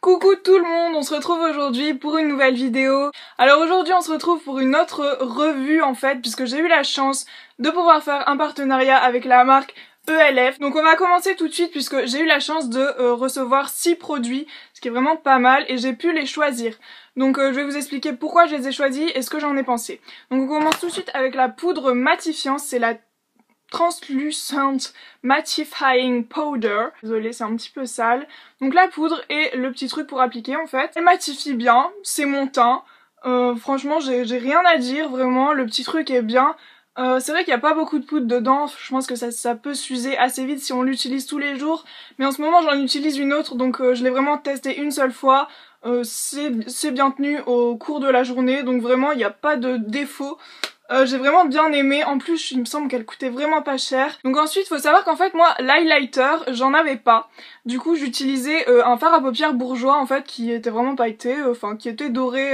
Coucou tout le monde, on se retrouve aujourd'hui pour une nouvelle vidéo. Alors aujourd'hui on se retrouve pour une autre revue en fait, puisque j'ai eu la chance de pouvoir faire un partenariat avec la marque ELF. Donc on va commencer tout de suite puisque j'ai eu la chance de recevoir 6 produits, ce qui est vraiment pas mal, et j'ai pu les choisir. Donc je vais vous expliquer pourquoi je les ai choisis et ce que j'en ai pensé. Donc on commence tout de suite avec la poudre matifiante, c'est la Translucent Mattifying Powder. Désolée, c'est un petit peu sale. Donc la poudre et le petit truc pour appliquer en fait. Elle matifie bien, c'est mon teint. Franchement, j'ai rien à dire, vraiment. Le petit truc est bien. C'est vrai qu'il n'y a pas beaucoup de poudre dedans. Je pense que ça peut s'user assez vite si on l'utilise tous les jours. Mais en ce moment, j'en utilise une autre, donc je l'ai vraiment testé une seule fois. C'est bien tenu au cours de la journée, donc vraiment, il n'y a pas de défaut. J'ai vraiment bien aimé, en plus il me semble qu'elle coûtait vraiment pas cher. Donc ensuite faut savoir qu'en fait moi l'highlighter j'en avais pas. Du coup j'utilisais un fard à paupières bourgeois en fait qui était vraiment pailleté, enfin qui était doré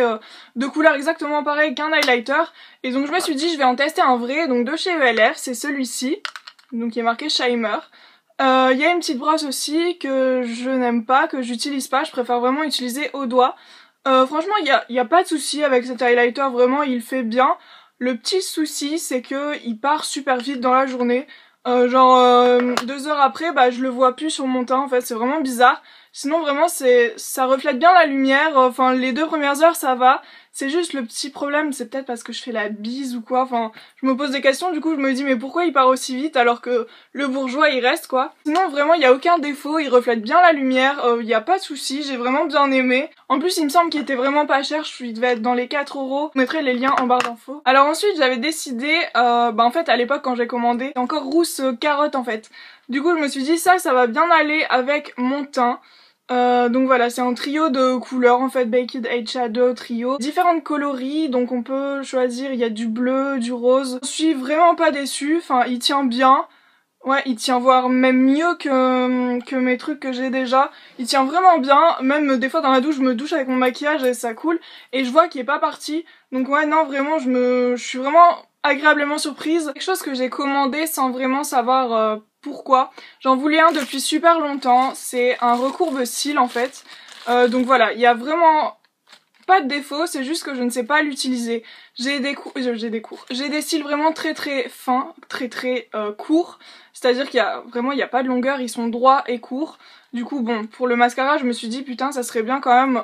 de couleur exactement pareil qu'un highlighter. Et donc je me suis dit je vais en tester un vrai, donc de chez ELF, c'est celui-ci. Donc il est marqué Shimmer. Il y a une petite brosse aussi que je n'aime pas, que j'utilise pas, je préfère vraiment utiliser au doigt. Franchement il y a pas de souci avec cet highlighter, vraiment il fait bien. Le petit souci, c'est que il part super vite dans la journée. 2 heures après, bah je le vois plus sur mon teint en fait, c'est vraiment bizarre. Sinon vraiment ça reflète bien la lumière, enfin les 2 premières heures ça va. C'est juste le petit problème, c'est peut-être parce que je fais la bise ou quoi, enfin je me pose des questions, du coup je me dis mais pourquoi il part aussi vite alors que le bourgeois il reste quoi. Sinon vraiment il y a aucun défaut, il reflète bien la lumière, il y a pas de souci, j'ai vraiment bien aimé. En plus il me semble qu'il était vraiment pas cher, il devait être dans les 4 €. Je mettrai les liens en barre d'infos. Alors ensuite j'avais décidé, en fait à l'époque quand j'ai commandé, c'était encore rousse carotte en fait. Du coup je me suis dit ça va bien aller avec mon teint. Donc voilà, c'est un trio de couleurs en fait, Baked Eyeshadow trio. Différentes coloris, donc on peut choisir, il y a du bleu, du rose. Je suis vraiment pas déçue, enfin il tient bien. Ouais, il tient voire même mieux que mes trucs que j'ai déjà. Il tient vraiment bien, même des fois dans la douche, je me douche avec mon maquillage et ça coule. Et je vois qu'il est pas parti. Donc ouais, non, vraiment, je suis vraiment agréablement surprise. Quelque chose que j'ai commandé sans vraiment savoir pourquoi. J'en voulais un depuis super longtemps, c'est un recourbe-cils en fait. Donc voilà, il y a vraiment pas de défaut, c'est juste que je ne sais pas l'utiliser. J'ai des cils vraiment très fins, très courts. C'est-à-dire qu'il y a pas de longueur, ils sont droits et courts. Du coup bon, pour le mascara je me suis dit putain ça serait bien quand même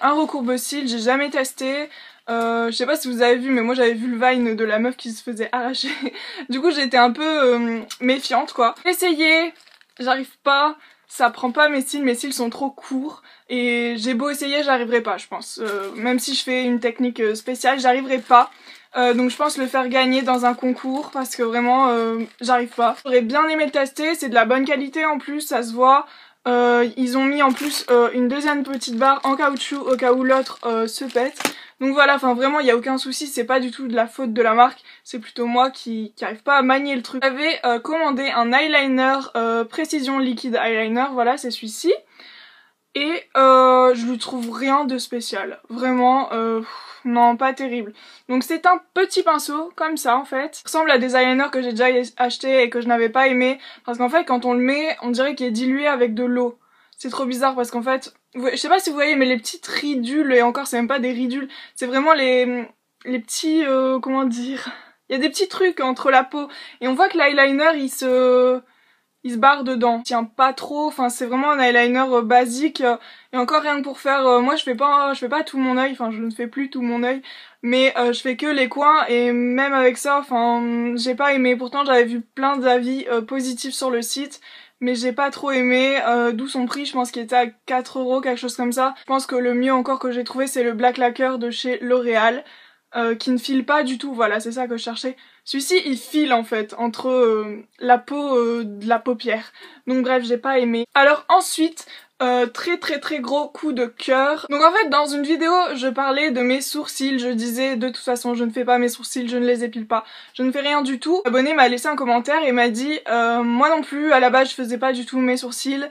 un recourbe-cils, j'ai jamais testé. Je sais pas si vous avez vu mais moi j'avais vu le Vine de la meuf qui se faisait arracher. Du coup j'étais un peu méfiante quoi. J'ai essayé, j'arrive pas, ça prend pas mes cils sont trop courts. Et j'ai beau essayer, j'arriverai pas je pense. Même si je fais une technique spéciale, j'arriverai pas. Donc je pense le faire gagner dans un concours parce que vraiment j'arrive pas. J'aurais bien aimé le tester, c'est de la bonne qualité en plus, ça se voit. Ils ont mis en plus une deuxième petite barre en caoutchouc au cas où l'autre se pète. Donc voilà, enfin vraiment il y a aucun souci, c'est pas du tout de la faute de la marque, c'est plutôt moi qui arrive pas à manier le truc. J'avais commandé un eyeliner Precision Liquid Eyeliner, voilà c'est celui-ci. Et je lui trouve rien de spécial, vraiment non pas terrible. Donc c'est un petit pinceau comme ça en fait, il ressemble à des eyeliners que j'ai déjà acheté et que je n'avais pas aimé, parce qu'en fait quand on le met on dirait qu'il est dilué avec de l'eau. C'est trop bizarre parce qu'en fait, je sais pas si vous voyez mais les petites ridules, et encore c'est même pas des ridules, c'est vraiment les petits, comment dire, il y a des petits trucs entre la peau et on voit que l'eyeliner il se barre dedans. Il tient pas trop, enfin c'est vraiment un eyeliner basique et encore rien que pour faire, moi je fais pas tout mon œil, enfin je ne fais plus tout mon œil, mais je fais que les coins et même avec ça, enfin j'ai pas aimé. Pourtant j'avais vu plein d'avis positifs sur le site, mais j'ai pas trop aimé, d'où son prix, je pense qu'il était à 4 €, quelque chose comme ça. Je pense que le mieux encore que j'ai trouvé c'est le Black Lacquer de chez L'Oréal. Qui ne file pas du tout, voilà c'est ça que je cherchais. Celui-ci il file en fait entre la peau de la paupière, donc bref j'ai pas aimé. Alors ensuite très gros coup de cœur. Donc en fait dans une vidéo je parlais de mes sourcils, je disais de toute façon je ne fais pas mes sourcils, je ne les épile pas, je ne fais rien du tout. L'abonné m'a laissé un commentaire et m'a dit moi non plus à la base je faisais pas du tout mes sourcils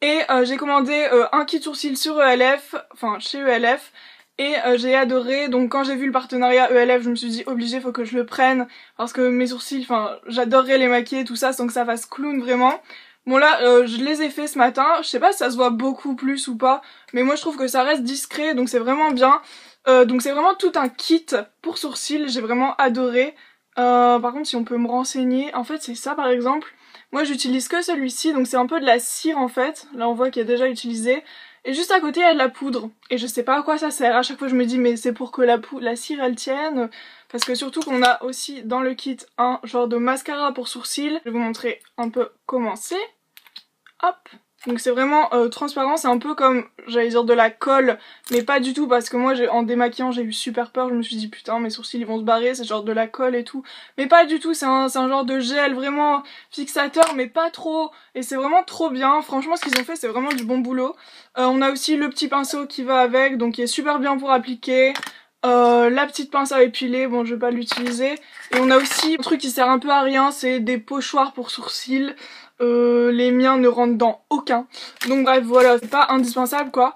et j'ai commandé un kit sourcils sur ELF, enfin chez ELF. Et j'ai adoré, donc quand j'ai vu le partenariat ELF, je me suis dit obligé, faut que je le prenne, parce que mes sourcils, enfin j'adorerais les maquiller tout ça sans que ça fasse clown vraiment. Bon là, je les ai fait ce matin, je sais pas si ça se voit beaucoup plus ou pas, mais moi je trouve que ça reste discret, donc c'est vraiment bien. Donc c'est vraiment tout un kit pour sourcils, j'ai vraiment adoré. Par contre si on peut me renseigner, en fait c'est ça par exemple. Moi j'utilise que celui-ci, donc c'est un peu de la cire en fait, là on voit qu'il est déjà utilisé. Et juste à côté il y a de la poudre, et je sais pas à quoi ça sert, à chaque fois je me dis mais c'est pour que la cire elle tienne. Parce que surtout qu'on a aussi dans le kit un genre de mascara pour sourcils. Je vais vous montrer un peu comment c'est. Hop. Donc c'est vraiment transparent, c'est un peu comme, j'allais dire de la colle, mais pas du tout parce que moi en démaquillant j'ai eu super peur, je me suis dit putain mes sourcils ils vont se barrer, c'est genre de la colle et tout. Mais pas du tout, c'est un genre de gel vraiment fixateur mais pas trop, et c'est vraiment trop bien, franchement ce qu'ils ont fait c'est vraiment du bon boulot. On a aussi le petit pinceau qui va avec, donc qui est super bien pour appliquer. La petite pince à épiler, bon je vais pas l'utiliser. Et on a aussi un truc qui sert un peu à rien, c'est des pochoirs pour sourcils. Les miens ne rentrent dans aucun. Donc bref voilà, c'est pas indispensable quoi.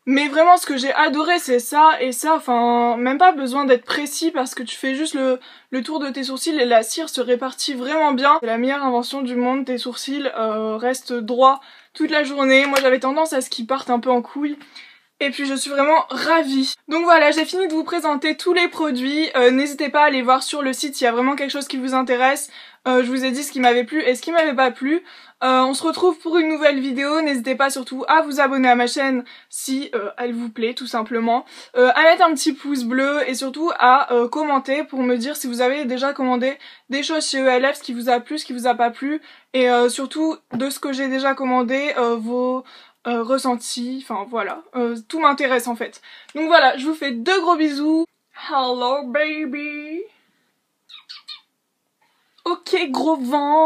Mais vraiment ce que j'ai adoré c'est ça, et ça, enfin même pas besoin d'être précis parce que tu fais juste le tour de tes sourcils et la cire se répartit vraiment bien. C'est la meilleure invention du monde, tes sourcils restent droits toute la journée. Moi j'avais tendance à ce qu'ils partent un peu en couille. Et puis je suis vraiment ravie. Donc voilà, j'ai fini de vous présenter tous les produits. N'hésitez pas à aller voir sur le site s'il y a vraiment quelque chose qui vous intéresse. Je vous ai dit ce qui m'avait plu et ce qui m'avait pas plu. On se retrouve pour une nouvelle vidéo. N'hésitez pas surtout à vous abonner à ma chaîne si elle vous plaît tout simplement. À mettre un petit pouce bleu et surtout à commenter pour me dire si vous avez déjà commandé des choses chez ELF, ce qui vous a plu, ce qui vous a pas plu. Et surtout de ce que j'ai déjà commandé, vos ressenti, enfin voilà, tout m'intéresse en fait. Donc voilà, je vous fais de gros bisous. Hello baby. Ok, gros vent.